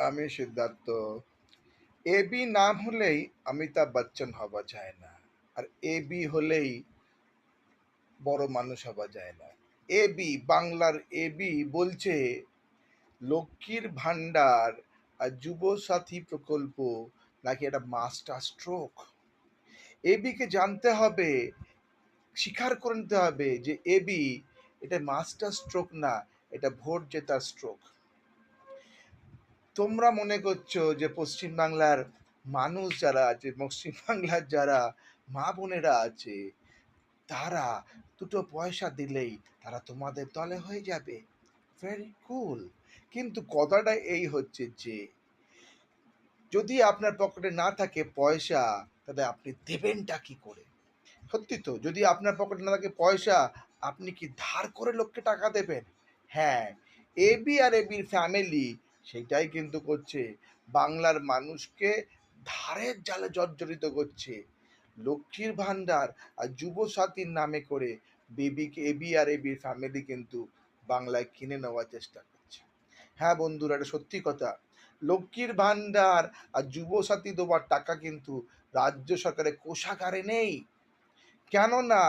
আমি সিদ্ধার্থ। এবি নাম হলেই অমিতাভ বচ্চন হওয়া যায় না, আর এবি হলেই বড় মানুষ হওয়া যায় না। এবি, বাংলার এবি বলছে লক্ষ্মীর ভান্ডার আর যুবসাথী প্রকল্প নাকি একটা মাস্টার স্ট্রোক। এবিকে জানতে হবে, স্বীকার করে নিতে হবে যে এবি এটা মাস্টার স্ট্রোক না, এটা ভোট জেতার স্ট্রোক। তোমরা মনে করছো যে পশ্চিমবাংলার মানুষ যারা আছে, পশ্চিমবাংলার যারা মা বোনেরা আছে, তারা দুটো পয়সা দিলেই তারা তোমাদের দলে হয়ে যাবে। ভেরি কুল। কিন্তু কথাটা এই হচ্ছে যে যদি আপনার পকেটে না থাকে পয়সা, তাহলে আপনি দেবেনটা কি করে? সত্যি তো, যদি আপনার পকেটে না থাকে পয়সা, আপনি কি ধার করে লোককে টাকা দেবেন? হ্যাঁ, এবি আর এবির ফ্যামিলি সেটাই কিন্তু করছে, বাংলার মানুষকে ধারের জালে জর্জরিত করছে। লক্ষ্মীর ভাণ্ডার আর যুবসাথীর নামে করে এবি আর এবির ফ্যামিলি কিন্তু বাংলায় কিনে নেওয়ার চেষ্টা করছে। হ্যাঁ বন্ধুরা, এটা সত্যি কথা। লক্ষ্মীর ভাণ্ডার আর যুবসাথী দেওয়ার টাকা কিন্তু রাজ্য সরকারের কোষাগারে নেই। কেননা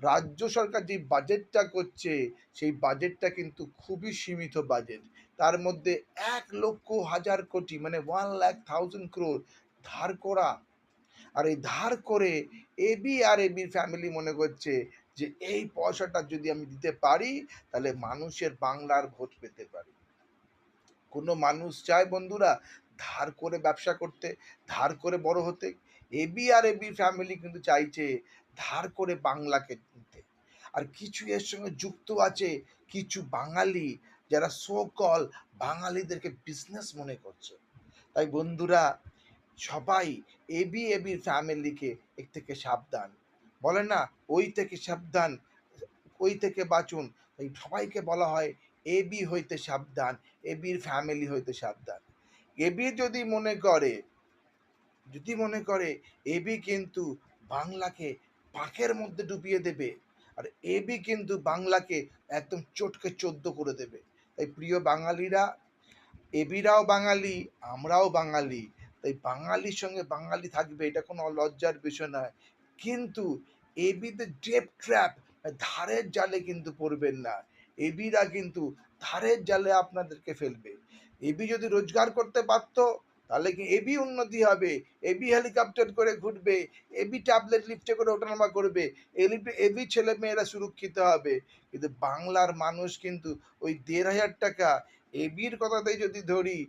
রাজ্য সরকার যে বাজেটটা করছে, সেই বাজেটটা কিন্তু খুবই সীমিত বাজেট। তার মধ্যে 1,00,000 কোটি মানে 1,00,000 ধার করা। আর এই ধার করে এবি আর এবির ফ্যামিলি মনে করছে যে এই পয়সাটা যদি আমি দিতে পারি, তাহলে মানুষের বাংলার ভোট পেতে পারি। কোনো মানুষ চায় বন্ধুরা ধার করে ব্যবসা করতে, ধার করে বড় হতে? এবি আর এবি ফ্যামিলি কিন্তু চাইছে ধার করে বাংলাকে নিতে। আর কিছু এর সঙ্গে যুক্ত আছে কিছু বাঙালি, যারা সো কল বাঙালিদেরকে বিজনেস মনে করছে। তাই বন্ধুরা, সবাই এবির ফ্যামিলিকে এর থেকে সাবধান। বলে না, ওই থেকে সাবধান, ওই থেকে বাঁচুন। তাই সবাইকে বলা হয় এবি হইতে সাবধান, এবির ফ্যামিলি হইতে সাবধান। এবি যদি মনে করে এবি কিন্তু বাংলাকে পাঁকের মধ্যে ডুবিয়ে দেবে, আর এবি কিন্তু বাংলাকে একদম চটকে চোদ্দ করে দেবে। তাই প্রিয় বাঙালিরা, এবিরাও বাঙালি, আমরাও বাঙালি। তাই বাঙালির সঙ্গে বাঙালি থাকবে, এটা কোনো লজ্জার বিষয় নয়। কিন্তু এবিতে ডেপ ট্র্যাপ, ধারের জালে কিন্তু পড়বেন না। এবিরা কিন্তু ধারের জালে আপনাদেরকে ফেলবে। এবি যদি রোজগার করতে পারতো, তাহলে কি এবি উন্নতি হবে, এবি হেলিকপ্টার করে ঘুরবে, এবি ট্যাবলেট লিফটে করে ওঠানামা করবে, এবি ছেলে মেয়েরা সুরক্ষিত হবে। কিন্তু বাংলার মানুষ কিন্তু ওই 1,৫০০ টাকা এবির কথাতেই যদি ধরি,